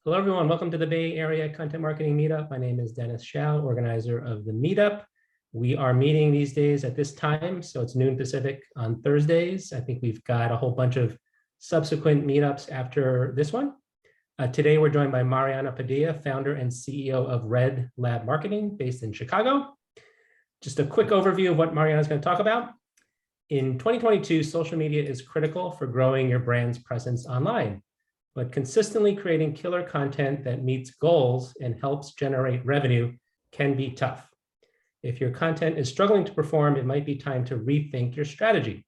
Hello, everyone. Welcome to the Bay Area Content Marketing Meetup. My name is Dennis Shao, organizer of the meetup. We are meeting these days at this time, so it's noon Pacific on Thursdays. I think we've got a whole bunch of subsequent meetups after this one. Today, we're joined by Mariana Padilla, founder and CEO of Red Lab Marketing, based in Chicago. Just a quick overview of what Mariana is going to talk about. In 2022, social media is critical for growing your brand's presence online. But consistently creating killer content that meets goals and helps generate revenue can be tough. If your content is struggling to perform, it might be time to rethink your strategy.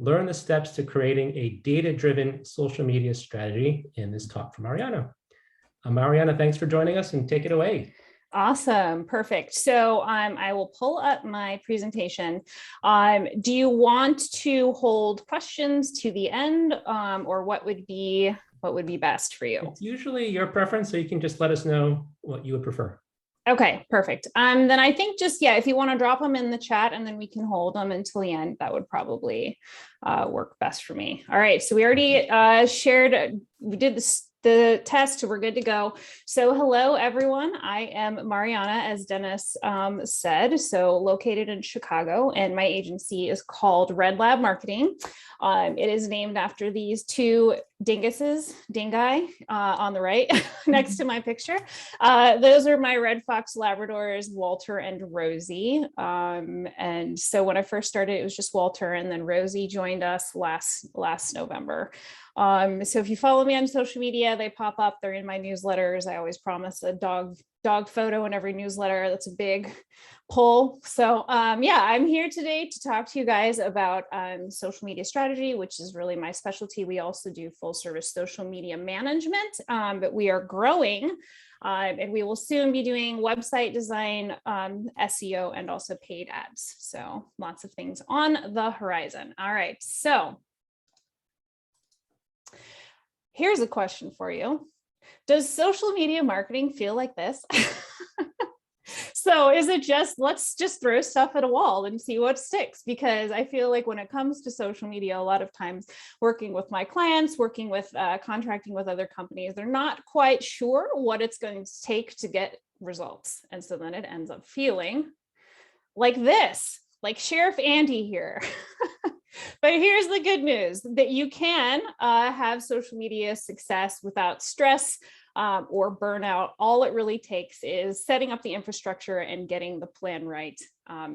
Learn the steps to creating a data-driven social media strategy in this talk from Mariana. Mariana, thanks for joining us and take it away. Awesome. Perfect. So I will pull up my presentation. Do you want to hold questions to the end or what would be best for you? It's usually your preference, so you can just let us know what you would prefer. Okay, perfect. Then I think if you want to drop them in the chat and then we can hold them until the end, that would probably work best for me. All right, so we already we did the test, so we're good to go. So hello, everyone. I am Mariana, as Dennis said, so located in Chicago, and my agency is called Red Lab Marketing. It is named after these two dingai on the right next to my picture. Those are my Red Fox Labradors, Walter and Rosie. And so when I first started, it was just Walter, and then Rosie joined us last November. So if you follow me on social media, they pop up, they're in my newsletters. I always promise a dog photo in every newsletter. That's a big pull. So I'm here today to talk to you guys about social media strategy, which is really my specialty. We also do full service social media management, but we are growing. And we will soon be doing website design, SEO, and also paid ads. So lots of things on the horizon. All right, so here's a question for you. Does social media marketing feel like this? So is it let's just throw stuff at a wall and see what sticks? Because I feel like when it comes to social media, a lot of times working with my clients, working with contracting with other companies, they're not quite sure what it's going to take to get results. And so then it ends up feeling like this, like Sheriff Andy here. But here's the good news, that you can have social media success without stress or burnout. All it really takes is setting up the infrastructure and getting the plan right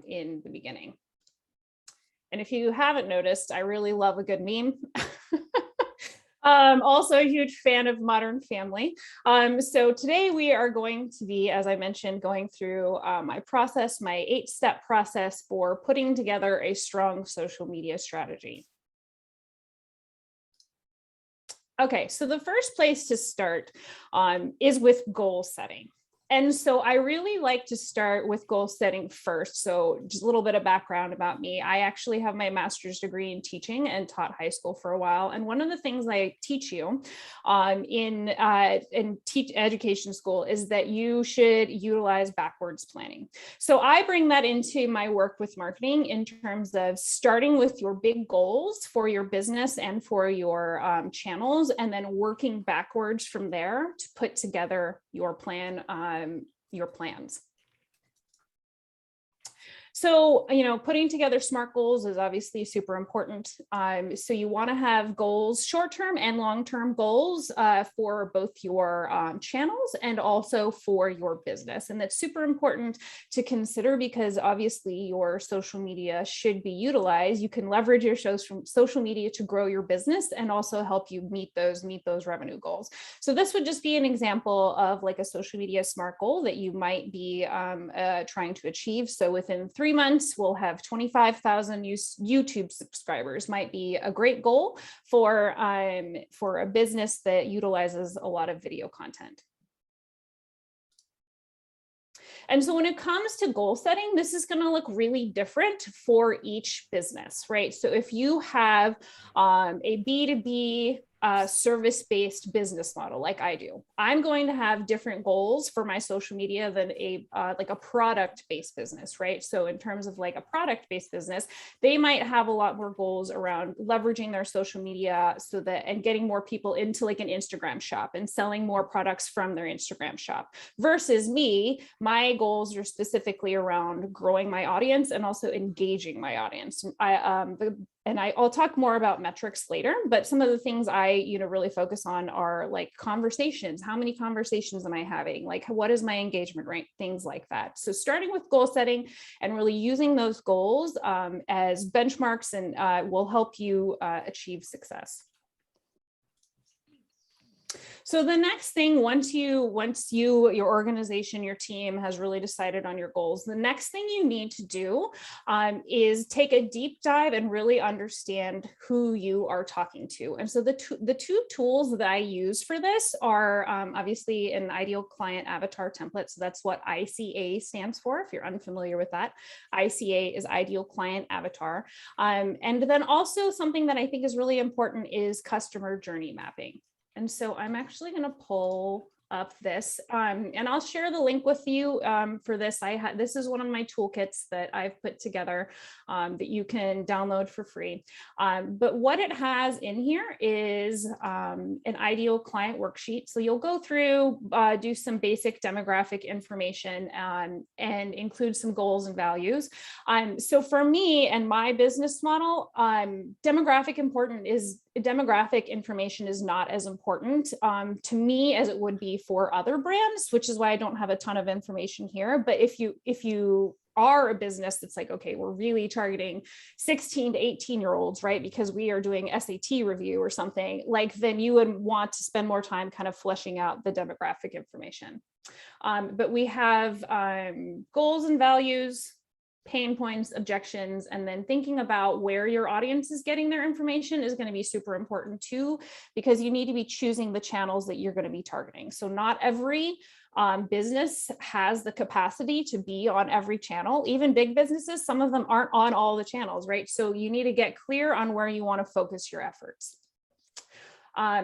in the beginning. And if you haven't noticed, I really love a good meme. Also a huge fan of Modern Family. So today we are going to be, as I mentioned, going through my 8-step process for putting together a strong social media strategy. Okay, so the first place to start is with goal setting. And so I really like to start with goal setting first. So just a little bit of background about me. I actually have my master's degree in teaching and taught high school for a while. And one of the things I teach you in education school is that you should utilize backwards planning. So I bring that into my work with marketing in terms of starting with your big goals for your business and for your channels, and then working backwards from there to put together your plan. Your plans. So, putting together SMART goals is obviously super important. So you want to have goals, short-term and long-term goals for both your channels and also for your business. And that's super important to consider because obviously your social media should be utilized. You can leverage your social media to grow your business and also help you meet those revenue goals. So this would just be an example of like a social media SMART goal that you might be trying to achieve. So within 3 months, we'll have 25,000 YouTube subscribers. Might be a great goal for a business that utilizes a lot of video content. And so when it comes to goal setting, this is going to look really different for each business, right? So if you have a B2B service-based business model like I do. I'm going to have different goals for my social media than like a product-based business, right? So in terms of like a product-based business, they might have a lot more goals around leveraging their social media so that, and getting more people into like an Instagram shop and selling more products from their Instagram shop, versus me, my goals are specifically around growing my audience and also engaging my audience. I'll talk more about metrics later, but some of the things I, really focus on are like conversations. How many conversations am I having? Like, what is my engagement rate? Things like that. So starting with goal setting and really using those goals as benchmarks and will help you achieve success. So the next thing, once your organization, your team has really decided on your goals, the next thing you need to do is take a deep dive and really understand who you are talking to. And so the two tools that I use for this are obviously an ideal client avatar template. So that's what ICA stands for. If you're unfamiliar with that, ICA is ideal client avatar. And then also something that I think is really important is customer journey mapping. And so I'm actually going to pull up this and I'll share the link with you for this. This is one of my toolkits that I've put together that you can download for free. But what it has in here is an ideal client worksheet. So you'll go through, do some basic demographic information and include some goals and values. So for me and my business model, demographic information is not as important to me as it would be for other brands, which is why I don't have a ton of information here. But if you are a business that's like, okay, we're really targeting 16 to 18-year-olds, right? Because we are doing SAT review or something, like, then you would want to spend more time kind of fleshing out the demographic information. But we have goals and values, pain points, objections, and then thinking about where your audience is getting their information is going to be super important too, because you need to be choosing the channels that you're going to be targeting. So not every business has the capacity to be on every channel. Even big businesses, some of them aren't on all the channels, right? So you need to get clear on where you want to focus your efforts.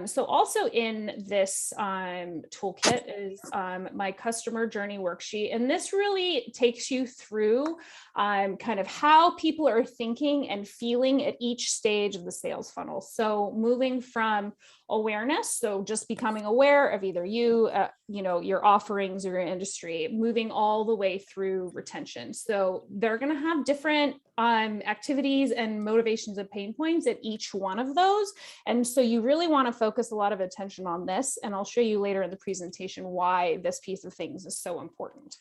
So also in this toolkit is my customer journey worksheet. And this really takes you through kind of how people are thinking and feeling at each stage of the sales funnel. So moving from awareness, so just becoming aware of either you, your offerings or your industry, moving all the way through retention. So they're going to have different activities and motivations and pain points at each one of those. And so you really want to focus a lot of attention on this. And I'll show you later in the presentation why this piece of things is so important.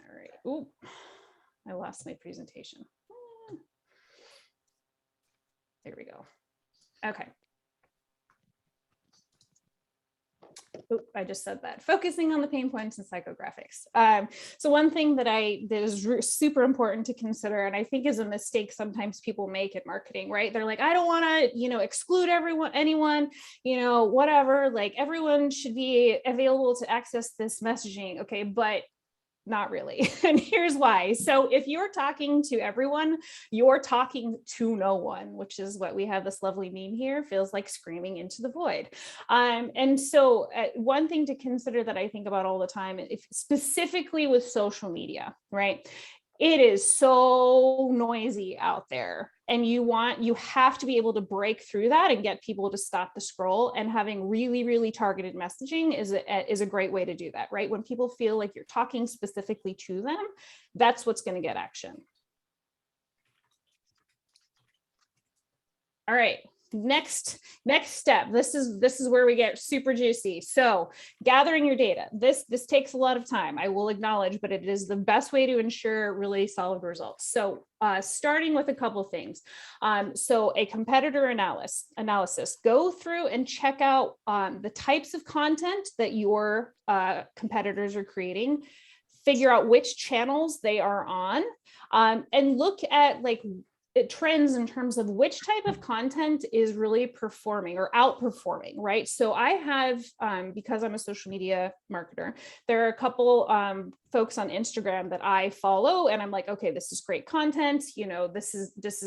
All right. Ooh, I lost my presentation. There we go. Okay. Oop, I just said that. Focusing on the pain points and psychographics. So one thing that is super important to consider, and I think is a mistake sometimes people make in marketing, right? They're like, I don't want to, exclude anyone, whatever, like everyone should be available to access this messaging. Okay, but not really. And here's why. So if you're talking to everyone, you're talking to no one, which is what we have this lovely meme here, feels like screaming into the void. And so one thing to consider that I think about all the time, if specifically with social media, right? It is so noisy out there, and you have to be able to break through that and get people to stop the scroll, and having really, really targeted messaging is a great way to do that, right? When people feel like you're talking specifically to them, that's what's going to get action. All right. Next step. This is where we get super juicy. So gathering your data. This takes a lot of time, I will acknowledge, but it is the best way to ensure really solid results. So starting with a couple of things. So a competitor analysis. Go through and check out the types of content that your competitors are creating. Figure out which channels they are on, and look at trends in terms of which type of content is really performing or outperforming, right? So I have, because I'm a social media marketer, there are a couple folks on Instagram that I follow, and I'm like, okay, this is great content. You know, this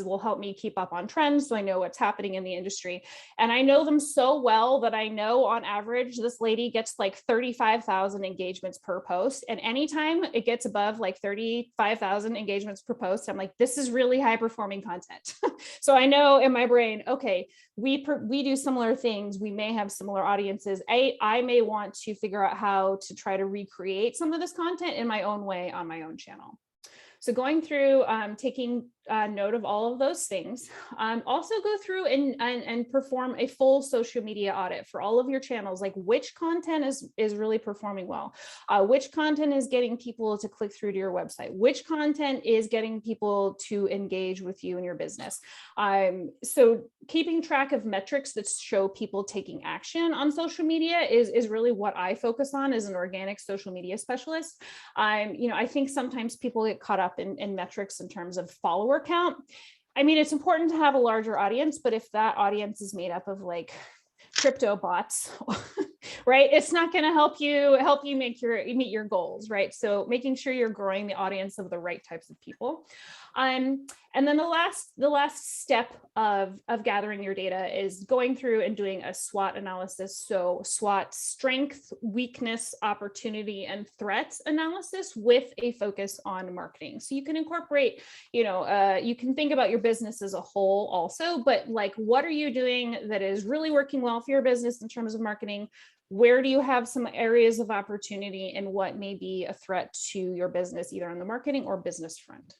will help me keep up on trends, so I know what's happening in the industry. And I know them so well that I know on average, this lady gets like 35,000 engagements per post. And anytime it gets above like 35,000 engagements per post, I'm like, this is really high performing content. So I know in my brain, okay, we do similar things. We may have similar audiences. I may want to figure out how to try to recreate some of this content in my own way on my own channel. So going through, taking note of all of those things, also go through and perform a full social media audit for all of your channels, like which content is really performing well, which content is getting people to click through to your website, which content is getting people to engage with you and your business. So keeping track of metrics that show people taking action on social media is really what I focus on as an organic social media specialist. I think sometimes people get caught up in metrics in terms of follower count. I mean, it's important to have a larger audience, but if that audience is made up of like crypto bots, right, it's not going to help you meet your goals, right? So making sure you're growing the audience of the right types of people. And then the last step of gathering your data is going through and doing a SWOT analysis. So SWOT: strength, weakness, opportunity, and threat analysis, with a focus on marketing. So you can incorporate, you can think about your business as a whole also, but like, what are you doing that is really working well for your business in terms of marketing? Where do you have some areas of opportunity, and what may be a threat to your business, either on the marketing or business front?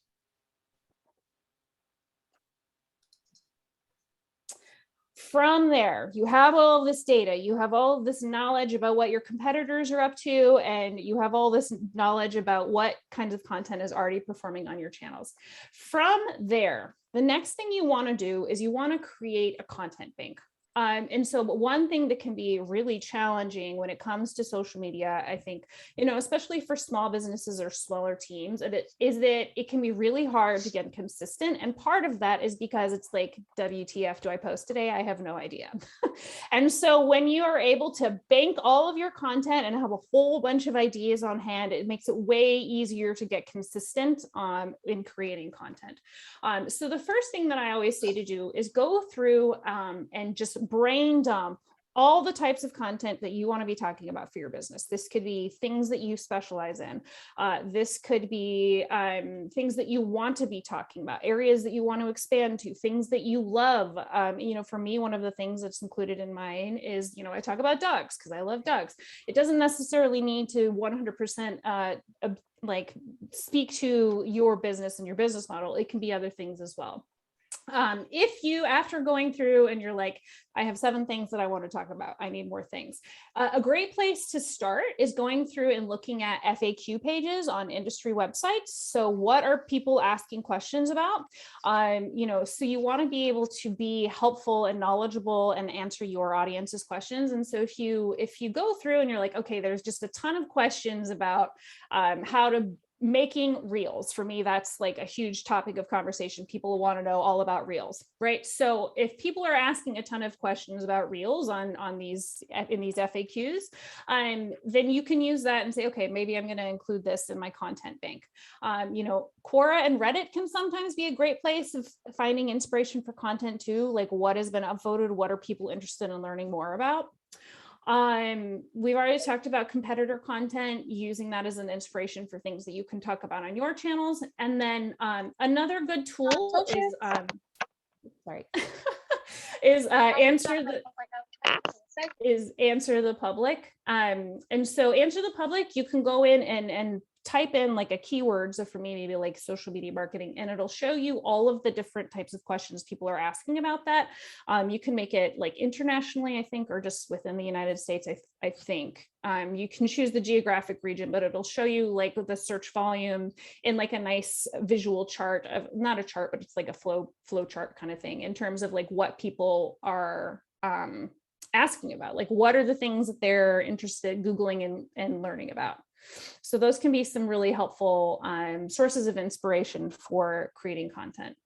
From there, you have all of this data, you have all of this knowledge about what your competitors are up to, and you have all this knowledge about what kinds of content is already performing on your channels. From there, the next thing you want to do is you want to create a content bank. And so one thing that can be really challenging when it comes to social media, I think, especially for small businesses or smaller teams, is that it can be really hard to get consistent. And part of that is because it's like, WTF do I post today? I have no idea. And so when you are able to bank all of your content and have a whole bunch of ideas on hand, it makes it way easier to get consistent in creating content. So the first thing that I always say to do is go through and just brain dump all the types of content that you want to be talking about for your business. This could be things that you specialize in. This could be things that you want to be talking about, areas that you want to expand to, things that you love. For me, one of the things that's included in mine is, I talk about dogs because I love dogs. It doesn't necessarily need to 100% like speak to your business and your business model. It can be other things as well. If you, after going through and you're like, I have 7 things that I want to talk about, I need more things. A great place to start is going through and looking at FAQ pages on industry websites. So what are people asking questions about? So you want to be able to be helpful and knowledgeable and answer your audience's questions. And so if you go through and you're like, okay, there's just a ton of questions about how to making reels. For me, that's like a huge topic of conversation. People want to know all about reels, right? So if people are asking a ton of questions about reels in these FAQs, then you can use that and say, okay, maybe I'm going to include this in my content bank. Quora and Reddit can sometimes be a great place of finding inspiration for content too. Like, what has been upvoted? What are people interested in learning more about? We've already talked about competitor content, using that as an inspiration for things that you can talk about on your channels. And then another good tool is answer the public. And so answer the public, you can go in and type in like a keyword. So for me, maybe like social media marketing, and it'll show you all of the different types of questions people are asking about that. You can make it like internationally, I think, or just within the United States, I think. You can choose the geographic region, but it'll show you like the search volume in like a nice visual chart of, not a chart, but it's like a flow chart kind of thing in terms of like what people are asking about, like what are the things that they're interested Googling and learning about. So those can be some really helpful sources of inspiration for creating content.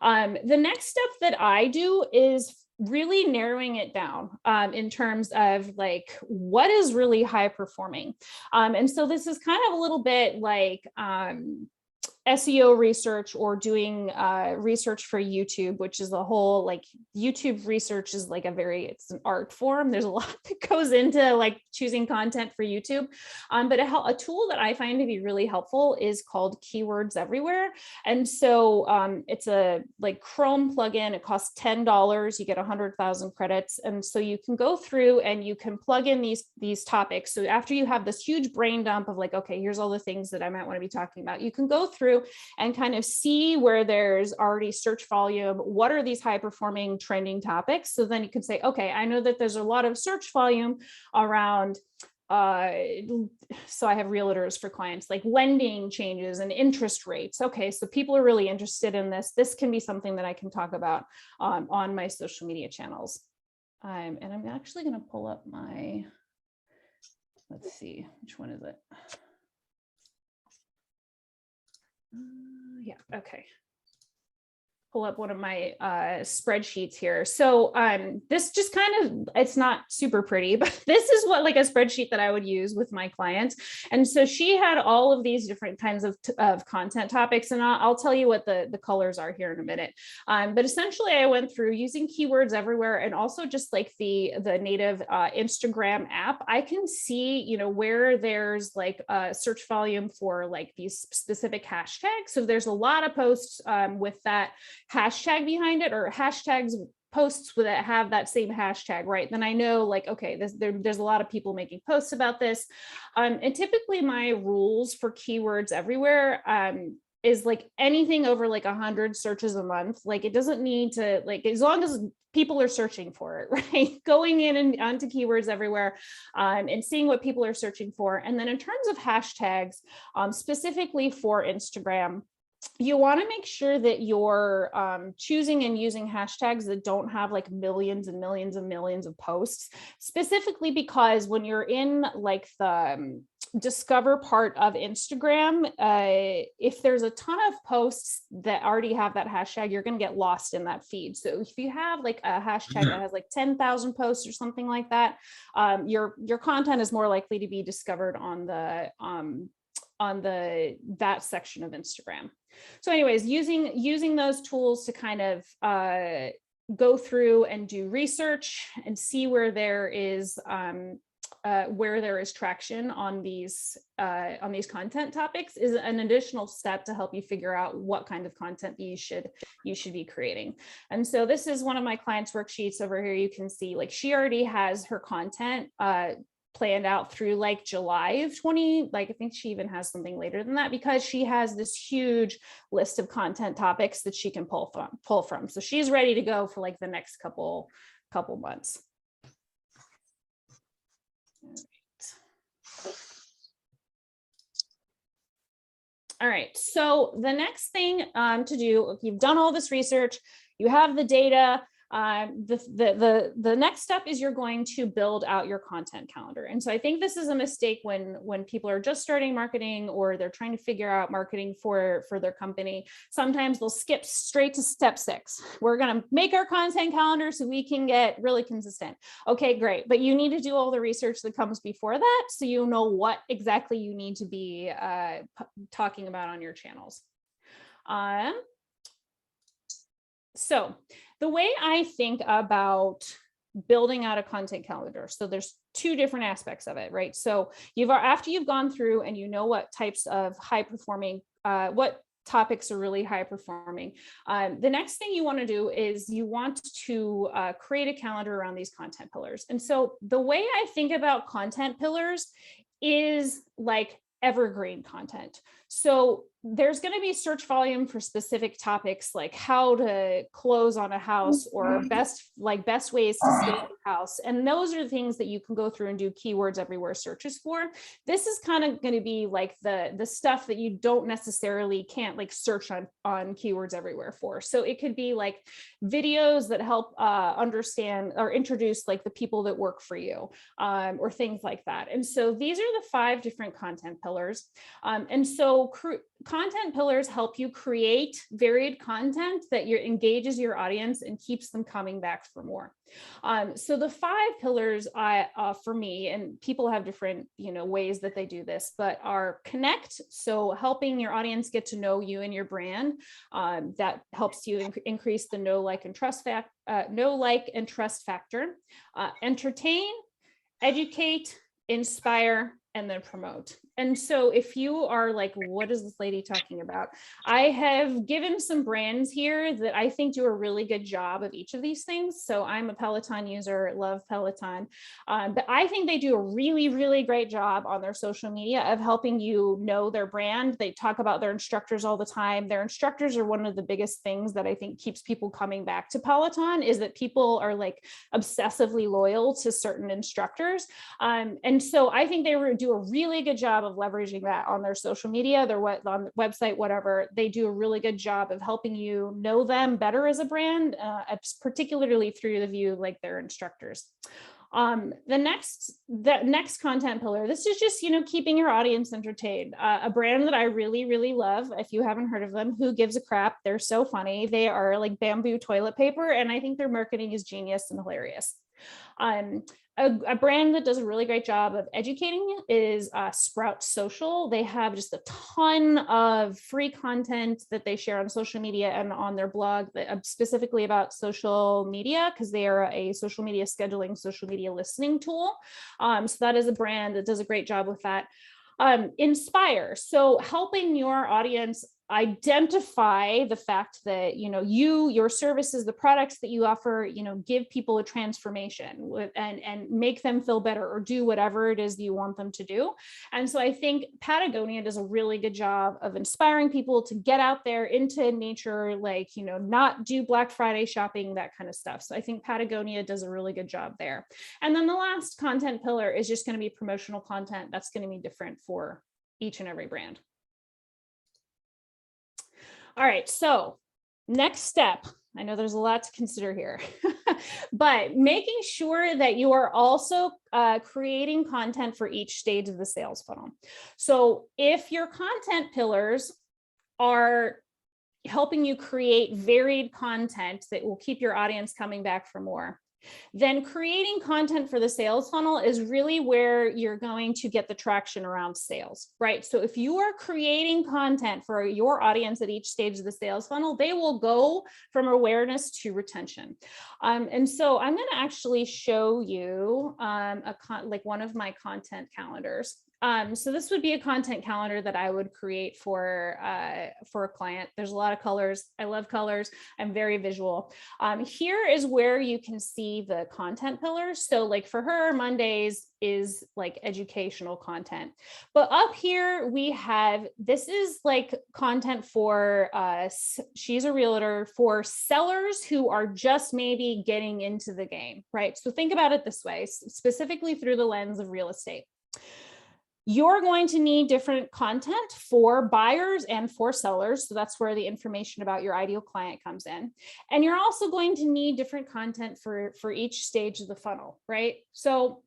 The next step that I do is really narrowing it down in terms of like what is really high performing. And so this is kind of a little bit like SEO research or doing research for YouTube, which is a whole like YouTube research is like it's an art form. There's a lot that goes into like choosing content for YouTube. But a tool that I find to be really helpful is called Keywords Everywhere. And so it's a like Chrome plugin. It costs $10. You get 100,000 credits. And so you can go through and you can plug in these topics. So after you have this huge brain dump of like, okay, here's all the things that I might want to be talking about, you can go through and kind of see where there's already search volume. What are these high performing trending topics? So then you can say, okay, I know that there's a lot of search volume around so I have realtors for clients, like lending changes and interest rates. Okay, so people are really interested in this. This can be something that I can talk about on my social media channels. And I'm actually going to pull up my, let's see, which one is it? Yeah, okay. Pull up one of my spreadsheets here. So this just kind of, it's not super pretty, but this is what like a spreadsheet that I would use with my clients. And so she had all of these different kinds of content topics, and I'll tell you what the colors are here in a minute. But essentially I went through using Keywords Everywhere and also just like the native Instagram app. I can see, you know, where there's like search volume for like these specific hashtags. So there's a lot of posts with that hashtag behind it, or hashtags posts that have that same hashtag, right? Then I know like, okay, there's a lot of people making posts about this. And typically my rules for Keywords Everywhere is like anything over like 100 searches a month. Like it doesn't need to, like, as long as people are searching for it, right? Going in and onto Keywords Everywhere and seeing what people are searching for. And then in terms of hashtags, specifically for Instagram, you want to make sure that you're choosing and using hashtags that don't have like millions and millions and millions of posts, specifically because when you're in like the discover part of Instagram, if there's a ton of posts that already have that hashtag, you're going to get lost in that feed. So if you have like a hashtag that has like 10,000 posts or something like that, your content is more likely to be discovered on that section of Instagram. So anyways, using those tools to kind of go through and do research and see where there is traction on these content topics is an additional step to help you figure out what kind of content you should be creating. And so this is one of my clients' worksheets over here. You can see like she already has her content planned out through like July of 20, like I think she even has something later than that, because she has this huge list of content topics that she can pull from. So she's ready to go for like the next couple months. All right. So the next thing to do, if you've done all this research, you have the data, the next step is you're going to build out your content calendar. And so I think this is a mistake when people are just starting marketing or they're trying to figure out marketing for their company. Sometimes they'll skip straight to step 6. We're going to make our content calendar so we can get really consistent. Okay, great. But you need to do all the research that comes before that, so you know what exactly you need to be talking about on your channels. So the way I think about building out a content calendar, so there's 2 different aspects of it, right? So after you've gone through and you know what types of high performing, what topics are really high performing, the next thing you want to do is you want to create a calendar around these content pillars. And so the way I think about content pillars is like evergreen content. So there's going to be search volume for specific topics like how to close on a house or best ways to stay in a house. And those are the things that you can go through and do Keywords Everywhere searches for. This is kind of going to be like the stuff that you can't like search on Keywords Everywhere for. So it could be like videos that help understand or introduce like the people that work for you or things like that. And so these are the 5 different content pillars. And so content pillars help you create varied content that engages your audience and keeps them coming back for more. So the 5 pillars for me, and people have different, ways that they do this, but are connect. So helping your audience get to know you and your brand, that helps you increase the know, like, and trust factor. Entertain, educate, inspire, and then promote. And so if you are like, what is this lady talking about? I have given some brands here that I think do a really good job of each of these things. So I'm a Peloton user, love Peloton, but I think they do a really, really great job on their social media of helping you know their brand. They talk about their instructors all the time. Their instructors are one of the biggest things that I think keeps people coming back to Peloton, is that people are like obsessively loyal to certain instructors. And so I think they do a really good job of leveraging that on their social media, on the website, whatever. They do a really good job of helping you know them better as a brand, particularly through the view of like their instructors. The next content pillar, this is just, keeping your audience entertained. A brand that I really, really love, if you haven't heard of them, Who Gives a Crap? They're so funny. They are like bamboo toilet paper, and I think their marketing is genius and hilarious. A brand that does a really great job of educating is Sprout Social. They have just a ton of free content that they share on social media and on their blog, specifically about social media, because they are a social media scheduling, social media listening tool. So that is a brand that does a great job with that. Inspire, so helping your audience identify the fact that your services, the products that you offer, give people a transformation and make them feel better or do whatever it is that you want them to do. And so I think Patagonia does a really good job of inspiring people to get out there into nature, like not do Black Friday shopping, that kind of stuff. So I think Patagonia does a really good job there. And then the last content pillar is just going to be promotional content. That's going to be different for each and every brand. All right, so next step, I know there's a lot to consider here, but making sure that you are also creating content for each stage of the sales funnel. So if your content pillars are helping you create varied content that will keep your audience coming back for more, then creating content for the sales funnel is really where you're going to get the traction around sales, right? So if you are creating content for your audience at each stage of the sales funnel, they will go from awareness to retention. And so I'm going to actually show you one of my content calendars. So this would be a content calendar that I would create for a client. There's a lot of colors. I love colors. I'm very visual. Here is where you can see the content pillars. So like for her, Mondays is like educational content. But up here we have, this is like content for, she's a realtor, for sellers who are just maybe getting into the game, right? So think about it this way, specifically through the lens of real estate. You're going to need different content for buyers and for sellers. So that's where the information about your ideal client comes in. And you're also going to need different content for each stage of the funnel, right? So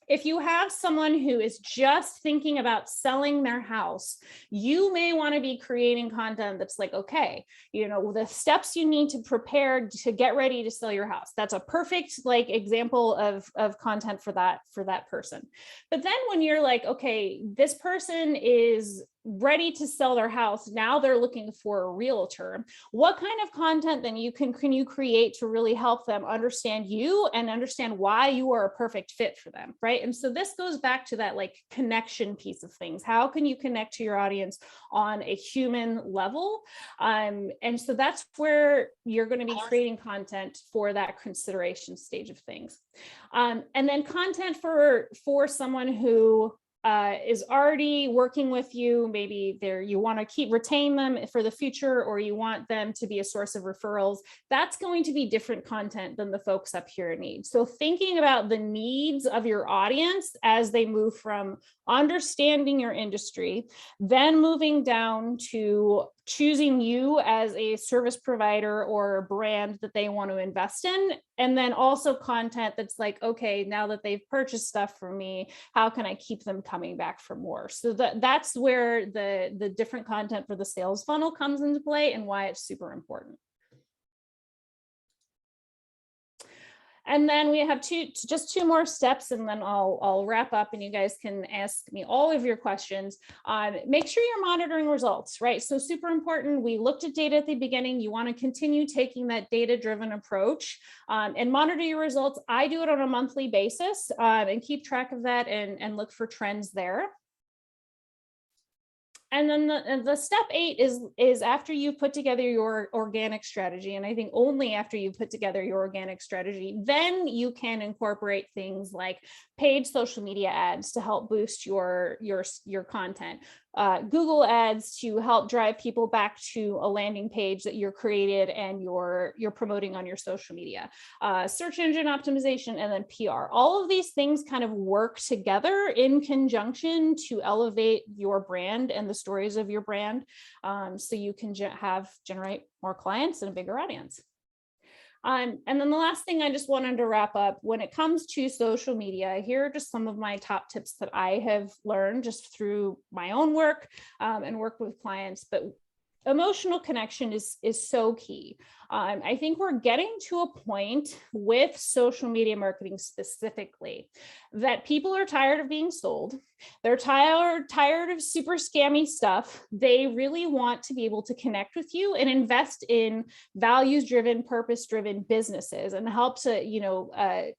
if you have someone who is just thinking about selling their house, you may want to be creating content that's like, okay, the steps you need to prepare to get ready to sell your house. That's a perfect example of content for that person. But then when you're like, okay, this person is ready to sell their house, now they're looking for a realtor, what kind of content then can you create to really help them understand you and understand why you are a perfect fit for them, right? And so this goes back to that connection piece of things. How can you connect to your audience on a human level? And so that's where you're going to be creating content for that consideration stage of things. And then content for someone who is already working with you, maybe you want to retain them for the future, or you want them to be a source of referrals, that's going to be different content than the folks up here need. So thinking about the needs of your audience as they move from understanding your industry, then moving down to choosing you as a service provider or a brand that they want to invest in. And then also content that's like, okay, now that they've purchased stuff from me, how can I keep them coming back for more? So that's where the different content for the sales funnel comes into play and why it's super important. And then we have just two more steps, and then I'll wrap up and you guys can ask me all of your questions. Make sure you're monitoring results, right? So super important. We looked at data at the beginning. You want to continue taking that data-driven approach and monitor your results. I do it on a monthly basis and keep track of that and look for trends there. And then the step 8 is after you've put together your organic strategy. And I think only after you've put together your organic strategy, then you can incorporate things like paid social media ads to help boost your content. Google ads to help drive people back to a landing page that you're created and you're promoting on your social media, search engine optimization, and then PR. All of these things kind of work together in conjunction to elevate your brand and the stories of your brand, so you can generate more clients and a bigger audience. And then the last thing I just wanted to wrap up, when it comes to social media, here are just some of my top tips that I have learned just through my own work and work with clients. But emotional connection is so key. I think we're getting to a point with social media marketing specifically that people are tired of being sold. They're tired of super scammy stuff. They really want to be able to connect with you and invest in values-driven, purpose-driven businesses and help to,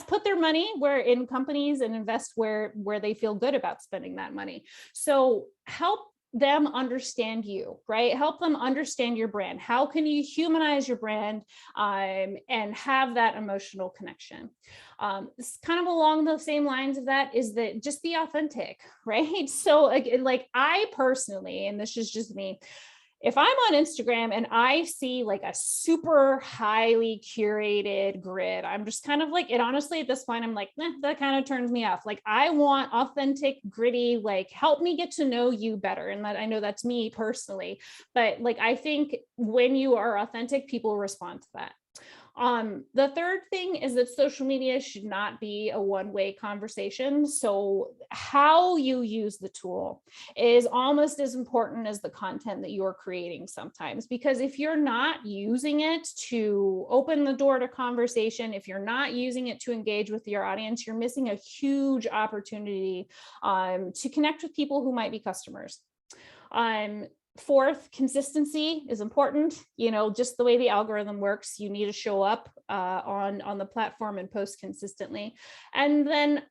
put their money in companies and invest where they feel good about spending that money. So help them understand you, right? Help them understand your brand. How can you humanize your brand and have that emotional connection? It's kind of along the same lines of that is that just be authentic, right? So like I personally, and this is just me, if I'm on Instagram and I see like a super highly curated grid, I'm just kind of like, it honestly at this point, I'm like, that kind of turns me off. Like I want authentic, gritty, like help me get to know you better. And that I know that's me personally, but like, I think when you are authentic, people respond to that. The third thing is that social media should not be a one-way conversation. So how you use the tool is almost as important as the content that you're creating sometimes, because if you're not using it to open the door to conversation, if you're not using it to engage with your audience, you're missing a huge opportunity to connect with people who might be customers. Fourth, consistency is important. Just the way the algorithm works, you need to show up on the platform and post consistently. And then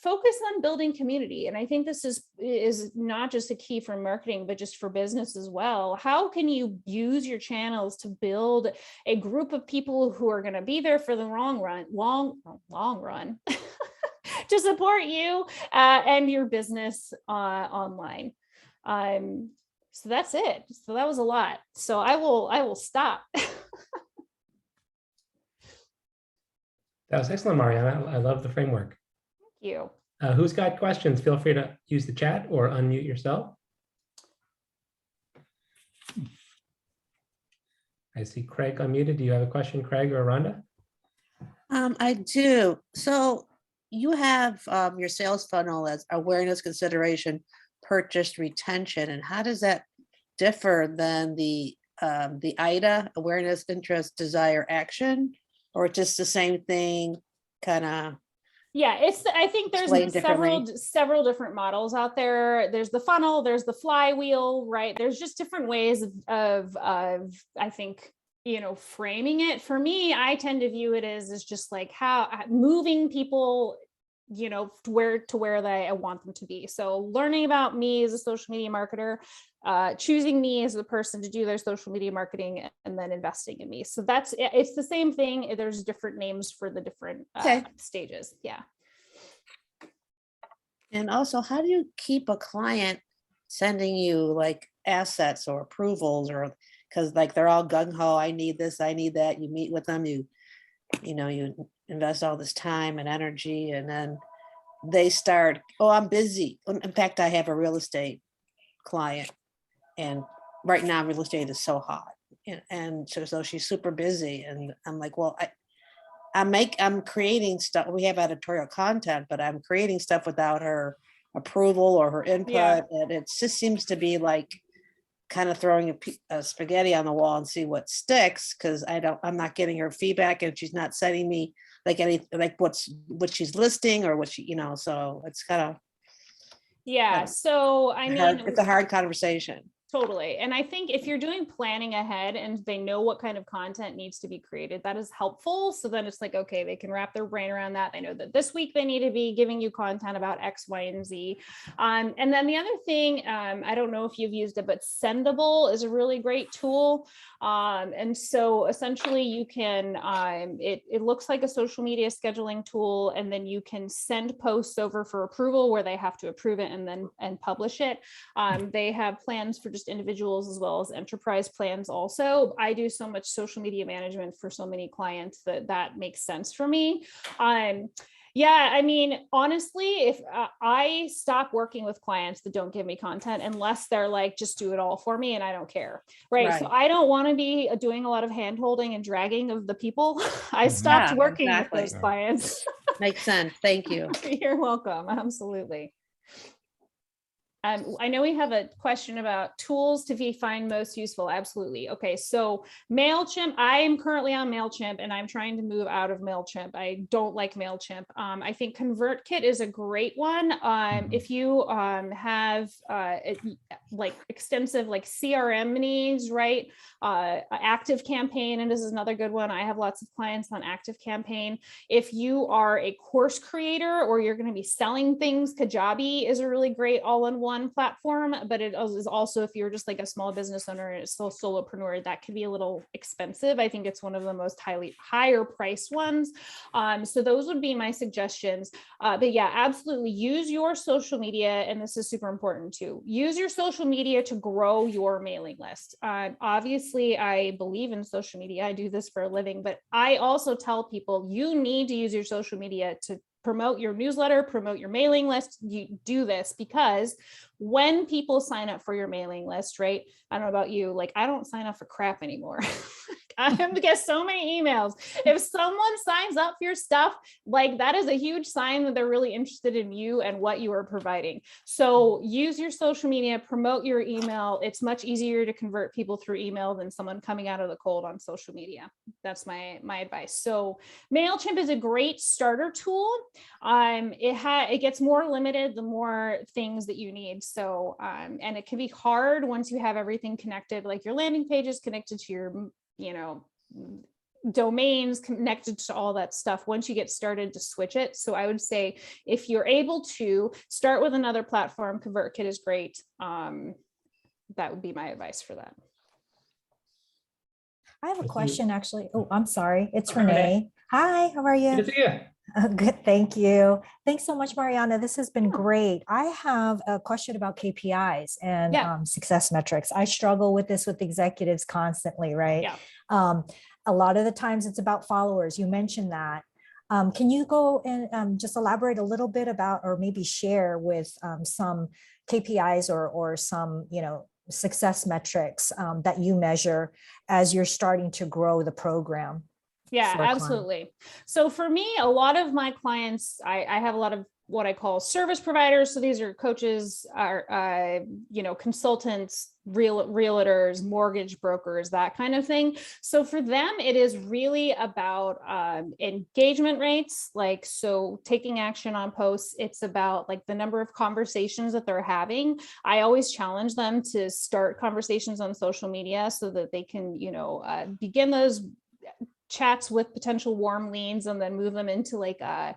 focus on building community. And I think this is not just a key for marketing, but just for business as well. How can you use your channels to build a group of people who are going to be there for the long run to support you and your business online? So that's it. So that was a lot. So I will stop. That was excellent, Mariana. I love the framework. Thank you. Who's got questions? Feel free to use the chat or unmute yourself. I see Craig unmuted. Do you have a question, Craig or Rhonda? I do. So you have your sales funnel as awareness, consideration, purchase, retention, and how does that differ than the IDA, awareness, interest, desire, action, or just the same thing, kind of? Yeah, I think there's several different models out there. There's the funnel, there's the flywheel, right? There's just different ways of I think, framing it. For me, I tend to view it as just like how moving people to where I want them to be. So learning about me as a social media marketer, choosing me as the person to do their social media marketing, and then investing in me. So it's the same thing. There's different names for the different stages. Yeah. And also, how do you keep a client sending you like assets or approvals, or because like they're all gung-ho, I need this, I need that. You meet with them, you invest all this time and energy, and then they start, oh, I'm busy. In fact, I have a real estate client and right now real estate is so hot. And so she's super busy, and I'm like, well, I'm creating stuff. We have editorial content, but I'm creating stuff without her approval or her Yeah. input. And it just seems to be like kind of throwing a spaghetti on the wall and see what sticks. Cause I'm not getting her feedback, and she's not sending me like what she's listing or what she, so it's kind of Yeah. So, I mean, it's a hard conversation. totally. And I think if you're doing planning ahead and they know what kind of content needs to be created, that is helpful. So then it's like, okay, they can wrap their brain around that. They know that this week they need to be giving you content about X, Y, and Z. And then the other thing, I don't know if you've used it, but Sendable is a really great tool. And so essentially you can, it looks like a social media scheduling tool, and then you can send posts over for approval where they have to approve it and publish it. They have plans for just individuals as well as enterprise plans also. I do so much social media management for so many clients that makes sense for me. Yeah, I mean, honestly, if I stop working with clients that don't give me content unless they're like, just do it all for me and I don't care, right? So I don't want to be doing a lot of hand holding and dragging of the people. I stopped working with those clients. Makes sense. Thank you. You're welcome. Absolutely. I know we have a question about tools to find most useful. Absolutely. Okay. So MailChimp, I am currently on MailChimp and I'm trying to move out of MailChimp. I don't like MailChimp. I think ConvertKit is a great one. If you have like extensive like CRM needs, right? ActiveCampaign, and this is another good one. I have lots of clients on ActiveCampaign. If you are a course creator or you're going to be selling things, Kajabi is a really great all-in-one platform, but it is also, if you're just like a small business owner and a solopreneur, that can be a little expensive. I think it's one of the most higher priced ones. So those would be my suggestions. But yeah, absolutely use your social media. And this is super important too. Use your social media to grow your mailing list. Obviously, I believe in social media. I do this for a living, but I also tell people you need to use your social media to promote your newsletter, promote your mailing list. You do this because when people sign up for your mailing list, right? I don't know about you, like I don't sign up for crap anymore. I have to get so many emails. If someone signs up for your stuff, like that is a huge sign that they're really interested in you and what you are providing. So use your social media, promote your email. It's much easier to convert people through email than someone coming out of the cold on social media. That's my advice. So MailChimp is a great starter tool. It gets more limited the more things that you need. So, and it can be hard once you have everything connected, like your landing page is connected to your, domains connected to all that stuff. Once you get started to switch it. So I would say if you're able to start with another platform, ConvertKit is great. That would be my advice for that. I have a question actually. Oh, I'm sorry. It's Renee. Renee. Hi, how are you? Good to see you. Good, thank you. Thanks so much, Mariana. This has been great. I have a question about KPIs and success metrics. I struggle with this with executives constantly, right? Yeah. A lot of the times it's about followers. You mentioned that. Can you go and just elaborate a little bit about, or maybe share with some KPIs or some, success metrics that you measure as you're starting to grow the program? Yeah, absolutely. So for me, a lot of my clients, I have a lot of what I call service providers. So these are coaches, consultants, realtors, mortgage brokers, that kind of thing. So for them, it is really about engagement rates. Like, so taking action on posts, it's about like the number of conversations that they're having. I always challenge them to start conversations on social media so that they can, begin those chats with potential warm leads and then move them into like a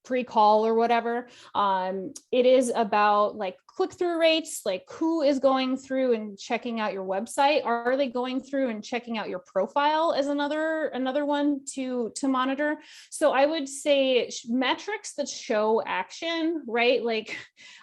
pre-call or whatever. It is about like click-through rates, like who is going through and checking out your website? Are they going through and checking out your profile as another one to monitor? So I would say metrics that show action, right? Like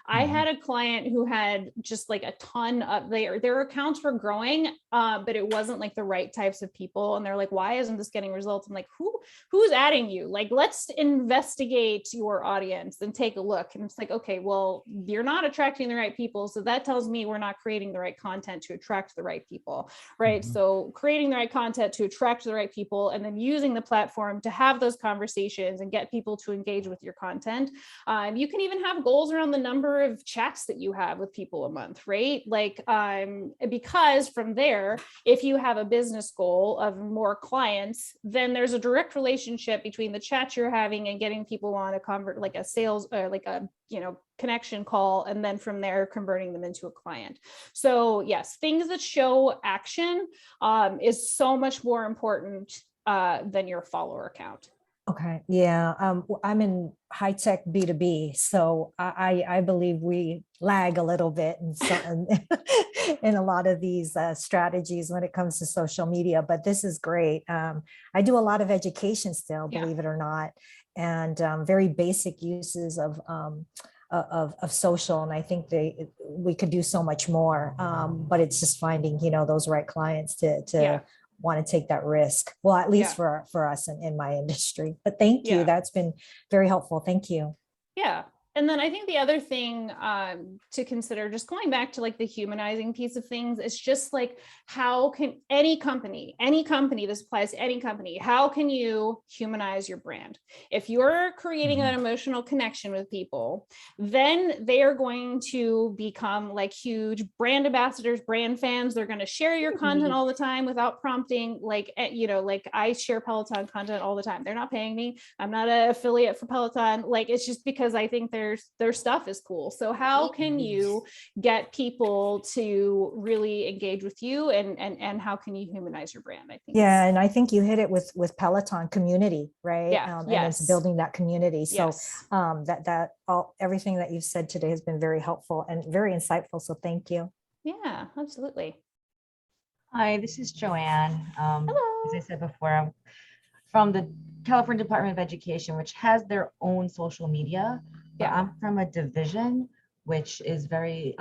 I had a client who had just like a ton of their accounts were growing, but it wasn't like the right types of people. And they're like, why isn't this getting results? I'm like, who's adding you? Like, let's investigate your audience and take a look. And it's like, okay, well, you're not attracting attracting the right people. So that tells me we're not creating the right content to attract the right people, right? So creating the right content to attract the right people, and then using the platform to have those conversations and get people to engage with your content. You can even have goals around the number of chats that you have with people a month, right? Like, because from there, if you have a business goal of more clients, then there's a direct relationship between the chat you're having and getting people on a like a sales or like a, you know, connection call, and then from there converting them into a client. So yes, things that show action is so much more important than your follower count. Okay, yeah, I'm in high tech B2B, so I believe we lag a little bit in a lot of these strategies when it comes to social media, but this is great. I do a lot of education still, believe it or not, and very basic uses of social, and I think we could do so much more, but it's just finding, you know, those right clients to want to take that risk. Well, at least for us in my industry. But thank you. That's been very helpful. Thank you. Yeah. And then I think the other thing to consider, just going back to like the humanizing piece of things, is just like, how can any company, this applies to any company, how can you humanize your brand? If you're creating an emotional connection with people, then they are going to become like huge brand ambassadors, brand fans. They're going to share your content all the time without prompting. Like, you know, like I share Peloton content all the time. They're not paying me. I'm not an affiliate for Peloton. Like, it's just because I think their stuff is cool. So how can you get people to really engage with you, and how can you humanize your brand? I think. Yeah, and I think you hit it with Peloton community, right? Yeah, and it's building that community. So that everything that you've said today has been very helpful and very insightful. So thank you. Yeah, absolutely. Hi, this is Joanne. Hello. As I said before, I'm from the California Department of Education, which has their own social media. But I'm from a division which is very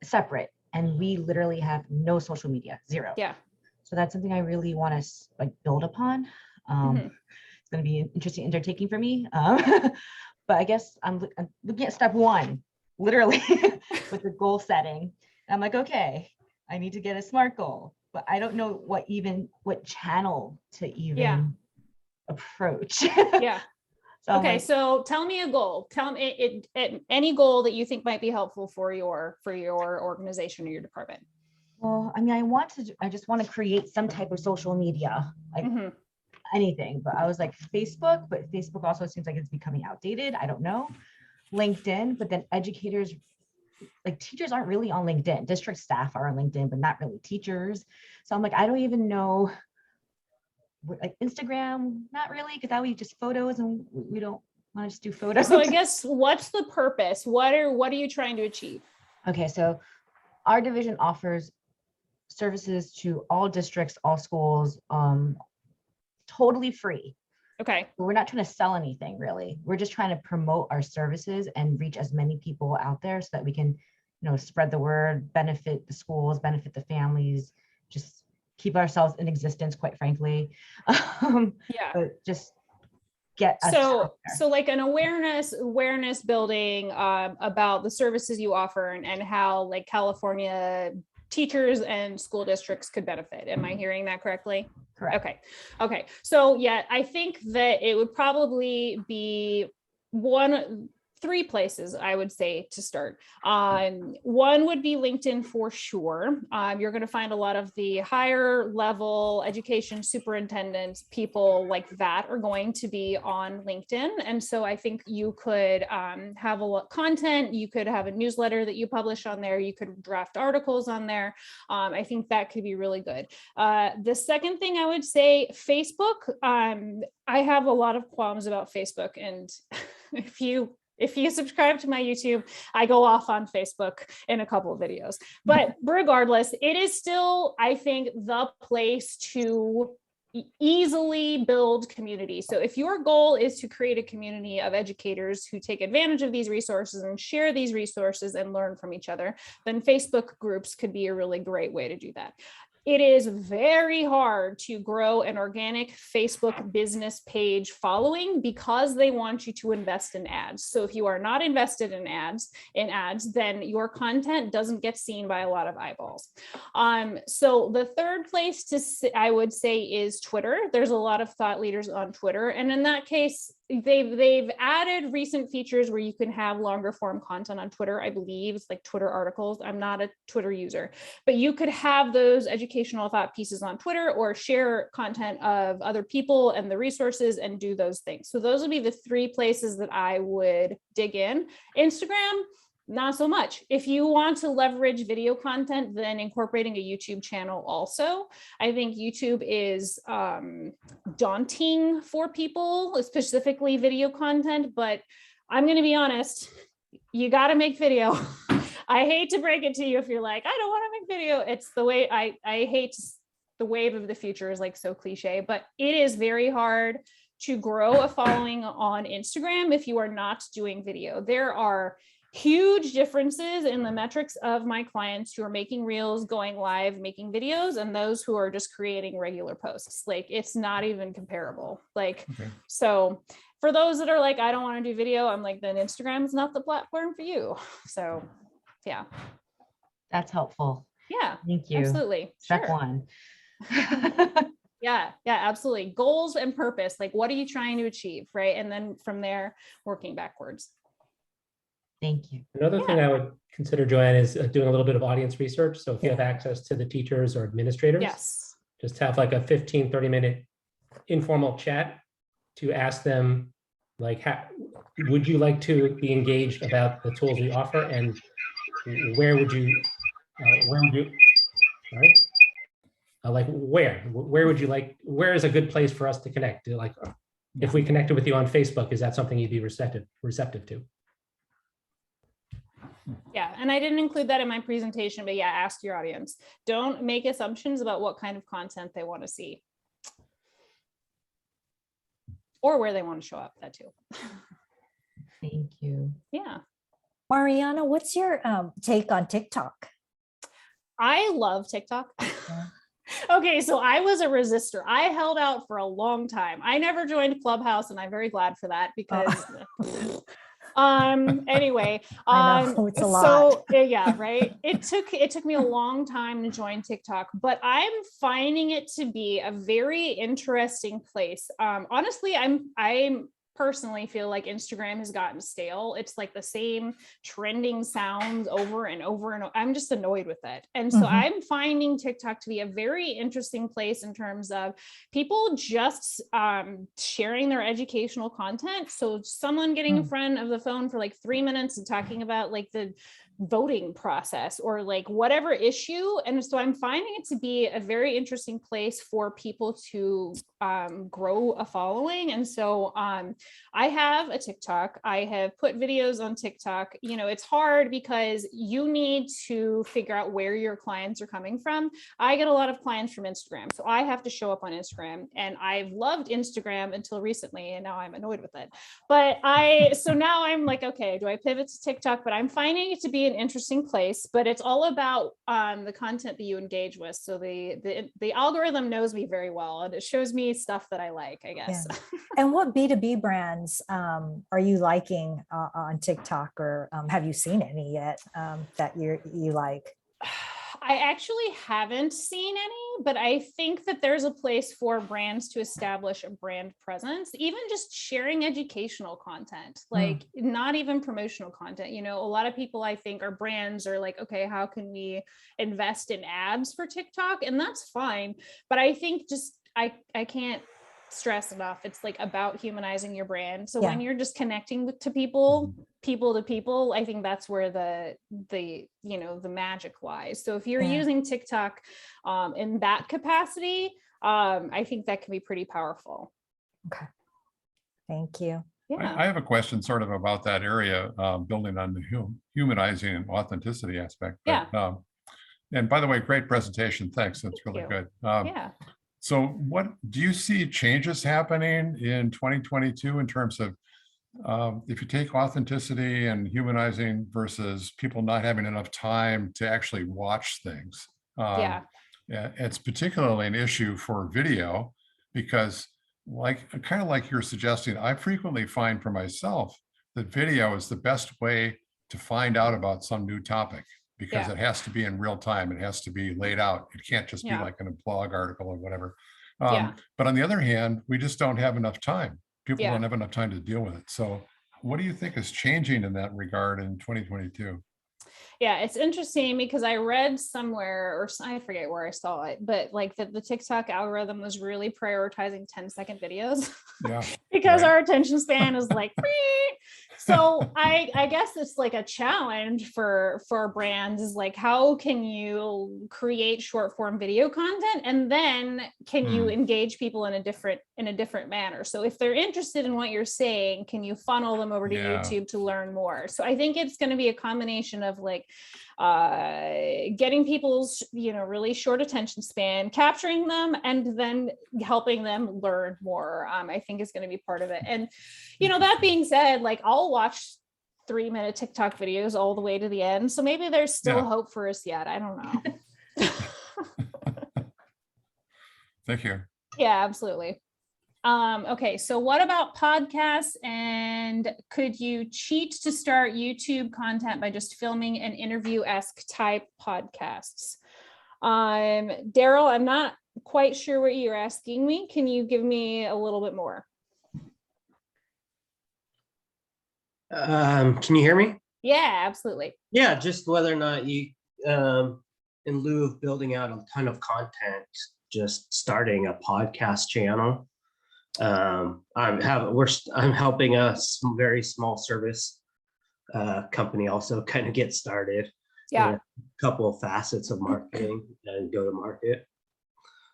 separate, and we literally have no social media, zero. Yeah. So that's something I really want to like build upon. It's going to be an interesting undertaking for me. But I guess I'm looking at step one, literally, with the goal setting. I'm like, okay, I need to get a SMART goal, but I don't know what channel to even approach. Yeah. So okay, so tell me a goal. Tell me any goal that you think might be helpful for your organization or your department. Well, I mean, I just want to create some type of social media, like anything. But I was like Facebook, but Facebook also seems like it's becoming outdated. I don't know. LinkedIn, but then educators, like teachers aren't really on LinkedIn. District staff are on LinkedIn, but not really teachers. So I'm like, I don't even know. Like Instagram, not really, because that would be just photos, and we don't want to just do photos. So I guess what's the purpose? What are you trying to achieve? Okay, so our division offers services to all districts, all schools, totally free. Okay. But we're not trying to sell anything really. We're just trying to promote our services and reach as many people out there so that we can, you know, spread the word, benefit the schools, benefit the families, just keep ourselves in existence, quite frankly. But just get us so like an awareness building about the services you offer and how like California teachers and school districts could benefit. Am I hearing that correctly? Correct. Okay. So yeah, I think that it would probably be three places I would say to start. One would be LinkedIn for sure. You're going to find a lot of the higher level education superintendents, people like that are going to be on LinkedIn. And so I think you could have a lot of content. You could have a newsletter that you publish on there. You could draft articles on there. I think that could be really good. The second thing I would say, Facebook. I have a lot of qualms about Facebook, and if you subscribe to my YouTube, I go off on Facebook in a couple of videos. But regardless, it is still, I think, the place to easily build community. So if your goal is to create a community of educators who take advantage of these resources and share these resources and learn from each other, then Facebook groups could be a really great way to do that. It is very hard to grow an organic Facebook business page following because they want you to invest in ads. So if you are not invested in ads, then your content doesn't get seen by a lot of eyeballs. So the third place I would say is Twitter. There's a lot of thought leaders on Twitter, and in that case, they've added recent features where you can have longer form content on Twitter. I believe it's like Twitter articles. I'm not a Twitter user, but you could have those educational thought pieces on Twitter or share content of other people and the resources and do those things. So those would be the three places that I would dig in. Instagram, not so much. If you want to leverage video content, then incorporating a YouTube channel also. I think YouTube is daunting for people, specifically video content, but I'm going to be honest, you got to make video. I hate to break it to you if you're like, I don't want to make video. It's the way I hate the wave of the future is like so cliche, but it is very hard to grow a following on Instagram if you are not doing video. There are huge differences in the metrics of my clients who are making reels, going live, making videos, and those who are just creating regular posts. Like, it's not even comparable. Like, so for those that are like, I don't want to do video, I'm like, then Instagram is not the platform for you. So yeah. That's helpful. Yeah. Thank you. Absolutely. Step Sure. one. Yeah, absolutely. Goals and purpose. Like, what are you trying to achieve? Right. And then from there, working backwards. Thank you. Another thing I would consider, Joanne, is doing a little bit of audience research. So if you have access to the teachers or administrators, Yes. just have like a 15, 30-minute informal chat to ask them, like, would you like to be engaged about the tools we offer, and where would you like, where would you like, where is a good place for us to connect? Like, if we connected with you on Facebook, is that something you'd be receptive to? Yeah, and I didn't include that in my presentation, but yeah, ask your audience. Don't make assumptions about what kind of content they want to see or where they want to show up, that too. Thank you. Yeah. Mariana, what's your take on TikTok? I love TikTok. Okay, so I was a resistor. I held out for a long time. I never joined Clubhouse, and I'm very glad for that because anyway, I know, it's a lot. So yeah, right. It took me a long time to join TikTok, but I'm finding it to be a very interesting place. Honestly, I'm personally feel like Instagram has gotten stale. It's like the same trending sounds over and over and over. I'm just annoyed with it. And so I'm finding TikTok to be a very interesting place in terms of people just sharing their educational content. So someone getting in front of the phone for like 3 minutes and talking about like the voting process or like whatever issue. And so I'm finding it to be a very interesting place for people to grow a following. And so I have a TikTok. I have put videos on TikTok. You know, it's hard because you need to figure out where your clients are coming from. I get a lot of clients from Instagram, so I have to show up on Instagram, and I've loved Instagram until recently, and now I'm annoyed with it. But so now I'm like, okay, do I pivot to TikTok? But I'm finding it to be an interesting place, but it's all about the content that you engage with. So the algorithm knows me very well, and it shows me stuff that I like, I guess. Yeah. And what B2B brands are you liking on TikTok, or have you seen any yet that you like? I actually haven't seen any, but I think that there's a place for brands to establish a brand presence, even just sharing educational content, like not even promotional content. You know, a lot of people I think are brands are like, okay, how can we invest in ads for TikTok? And that's fine. But I think just, I can't stress enough. It's like about humanizing your brand. So when you're just connecting to people to people, I think that's where the magic lies. So if you're using TikTok in that capacity, I think that can be pretty powerful. Okay. Thank you. Yeah. I have a question sort of about that area, building on the humanizing and authenticity aspect. But, and by the way, great presentation. Thanks. That's really good. Yeah. So what do you see changes happening in 2022 in terms of if you take authenticity and humanizing versus people not having enough time to actually watch things? It's particularly an issue for video because kind of like you're suggesting, I frequently find for myself that video is the best way to find out about some new topic because it has to be in real time. It has to be laid out. It can't just be like in a blog article or whatever. But on the other hand, we just don't have enough time. People don't have enough time to deal with it. So what do you think is changing in that regard in 2022? Yeah, it's interesting because I read somewhere, or I forget where I saw it, but like the TikTok algorithm was really prioritizing 10-second videos because our attention span is like, so I guess it's like a challenge for brands is like, how can you create short form video content and then can you engage people in a different manner? So if they're interested in what you're saying, can you funnel them over to YouTube to learn more? So I think it's going to be a combination of like getting people's really short attention span, capturing them, and then helping them learn more. I think is going to be part of it. And that being said, like I'll watch 3-minute TikTok videos all the way to the end, so maybe there's still hope for us yet. I don't know. Thank you. Yeah, absolutely. Okay, so what about podcasts? And could you cheat to start YouTube content by just filming an interview-esque type podcasts? Daryl, I'm not quite sure what you're asking me. Can you give me a little bit more? Can you hear me? Yeah, absolutely. Yeah, just whether or not you, in lieu of building out a ton of content, just starting a podcast channel. I'm helping a very small service company also kind of get started. Yeah, a couple of facets of marketing and go to market.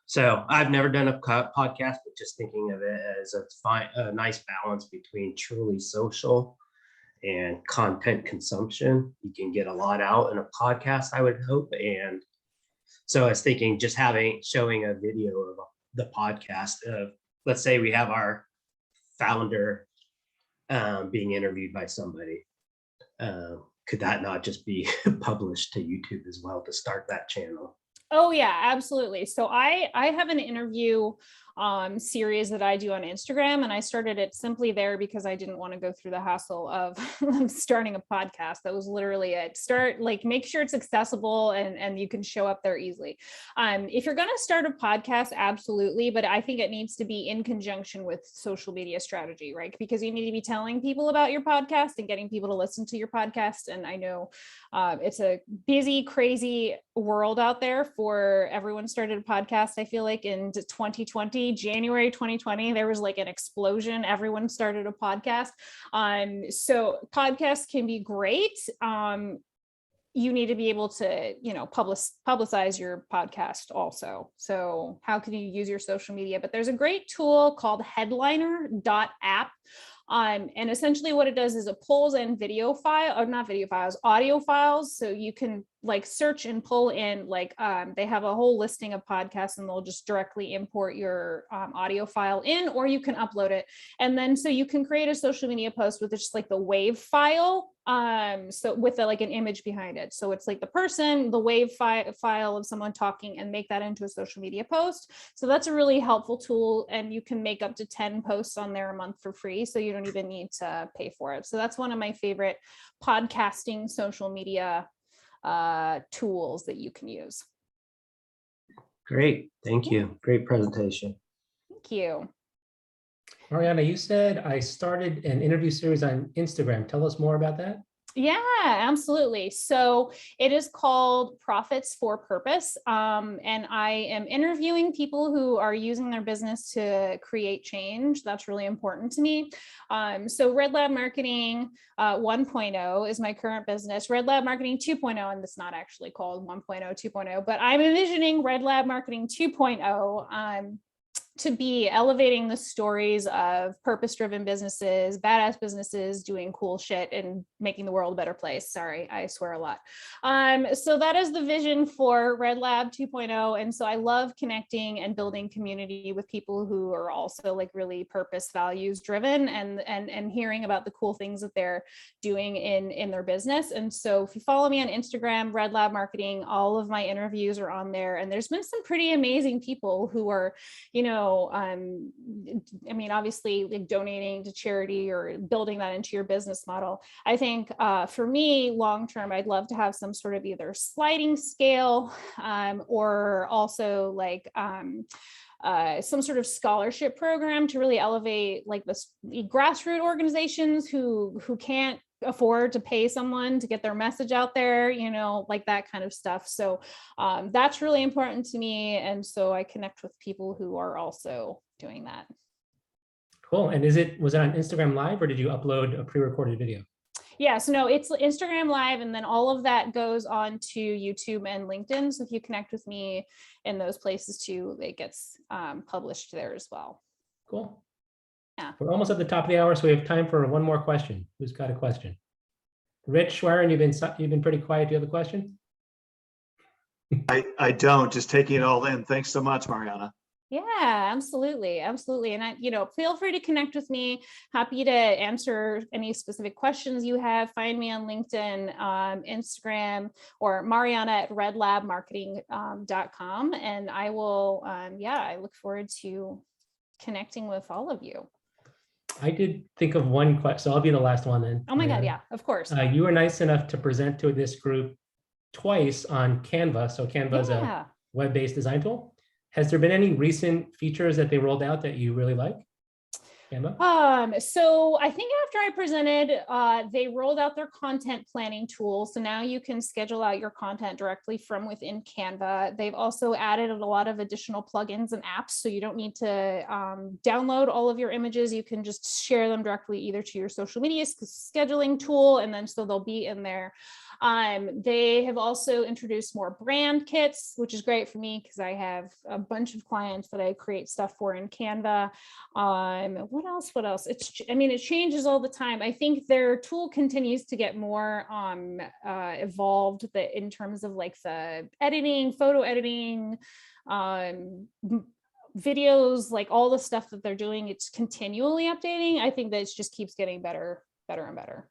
So I've never done a podcast, but just thinking of it as a nice balance between truly social and content consumption. You can get a lot out in a podcast, I would hope. And so I was thinking just showing a video of the podcast of, let's say we have our founder being interviewed by somebody. Could that not just be published to YouTube as well to start that channel? Oh yeah, absolutely. So I have an interview series that I do on Instagram, and I started it simply there because I didn't want to go through the hassle of starting a podcast. That was literally it. Make sure it's accessible and you can show up there easily. If you're going to start a podcast, absolutely, but I think it needs to be in conjunction with social media strategy, right? Because you need to be telling people about your podcast and getting people to listen to your podcast. And I know it's a busy, crazy world out there for everyone started a podcast. I feel like in 2020, January 2020, there was like an explosion. Everyone started a podcast. So podcasts can be great. You need to be able to, publicize your podcast also. So how can you use your social media? But there's a great tool called headliner.app. And essentially what it does is it pulls in audio files. So you can like search and pull in, they have a whole listing of podcasts and they'll just directly import your audio file in, or you can upload it. And then, so you can create a social media post with just like the WAV file. So with like an image behind it. So it's like the person, the WAV file of someone talking, and make that into a social media post. So that's a really helpful tool. And you can make up to 10 posts on there a month for free. So you don't even need to pay for it. So that's one of my favorite podcasting social media tools that you can use. Great. Thank you. Great presentation. Thank you. Mariana, you said I started an interview series on Instagram. Tell us more about that. Yeah, absolutely. So it is called Profits for Purpose. And I am interviewing people who are using their business to create change. That's really important to me. So Red Lab Marketing 1.0 is my current business. Red Lab Marketing 2.0, and it's not actually called 1.0, 2.0, but I'm envisioning Red Lab Marketing 2.0. to be elevating the stories of purpose-driven businesses, badass businesses doing cool shit and making the world a better place. Sorry, I swear a lot. So that is the vision for Red Lab 2.0. And so I love connecting and building community with people who are also like really purpose values driven and hearing about the cool things that they're doing in their business. And so if you follow me on Instagram, Red Lab Marketing, all of my interviews are on there. And there's been some pretty amazing people who are, you know, I mean, obviously like donating to charity or building that into your business model. I think for me, long-term, I'd love to have some sort of either sliding scale or also like some sort of scholarship program to really elevate like the grassroots organizations who can't afford to pay someone to get their message out there, you know, like that kind of stuff. So that's really important to me. And so I connect with people who are also doing that. Cool. And was it on Instagram Live or did you upload a pre-recorded video? Yes, no, it's Instagram Live, and then all of that goes on to YouTube and LinkedIn. So if you connect with me in those places too, it gets published there as well. Cool. Yeah. We're almost at the top of the hour, so we have time for one more question. Who's got a question? Rich Schwerin, you've been pretty quiet. Do you have a question? I don't, just taking it all in. Thanks so much, Mariana. Yeah, absolutely. Absolutely. And feel free to connect with me. Happy to answer any specific questions you have. Find me on LinkedIn, Instagram, or Mariana at redlabmarketing.com. And I will, I look forward to connecting with all of you. I did think of one question, so I'll be the last one then. Oh my God, yeah, of course. You were nice enough to present to this group twice on Canva. So Canva is a web-based design tool. Has there been any recent features that they rolled out that you really like? Canva? So I think after I presented, they rolled out their content planning tool. So now you can schedule out your content directly from within Canva. They've also added a lot of additional plugins and apps. So you don't need to download all of your images. You can just share them directly either to your social media scheduling tool, and then so they'll be in there. They have also introduced more brand kits, which is great for me because I have a bunch of clients that I create stuff for in Canva. What else? It changes all the time. I think their tool continues to get more evolved in terms of like the editing, photo editing, videos, like all the stuff that they're doing. It's continually updating. I think that it just keeps getting better and better.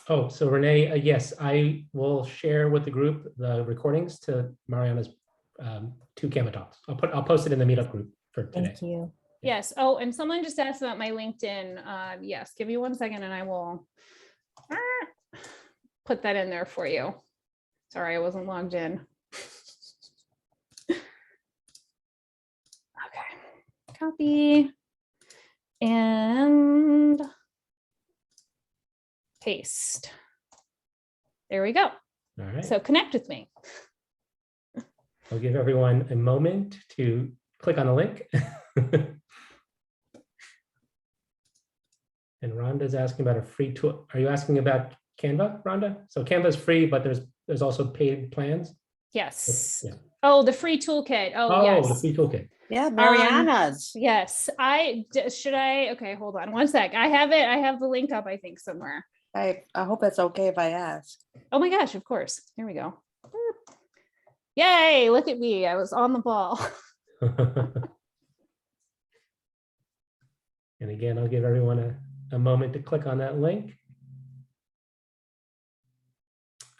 Oh, so Renee, yes, I will share with the group the recordings to Mariana's 2 Canva talks. I'll post it in the meetup group for today. Thank you. Yes. Oh, and someone just asked about my LinkedIn. Yes, give me 1 second and I will put that in there for you. Sorry, I wasn't logged in. Okay, copy and paste. There we go. All right. So connect with me. I'll give everyone a moment to click on the link. And Rhonda's asking about a free tool. Are you asking about Canva, Rhonda? So Canva is free, but there's also paid plans. Yes. Yeah. Oh, the free toolkit. Oh, yes. The free toolkit. Yeah, Mariana's. Yes. Okay, hold on 1 sec. I have it. I have the link up, I think, somewhere. I hope it's okay if I ask. Oh my gosh, of course. Here we go. Yay, look at me. I was on the ball. And again, I'll give everyone a moment to click on that link.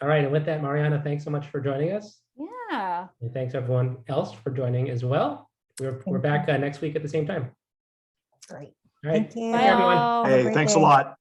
All right, and with that, Mariana, thanks so much for joining us. Yeah. And thanks everyone else for joining as well. We're back next week at the same time. Great. All right. Thank you. Bye, everyone. all. Have a Hey, great thanks day. a lot.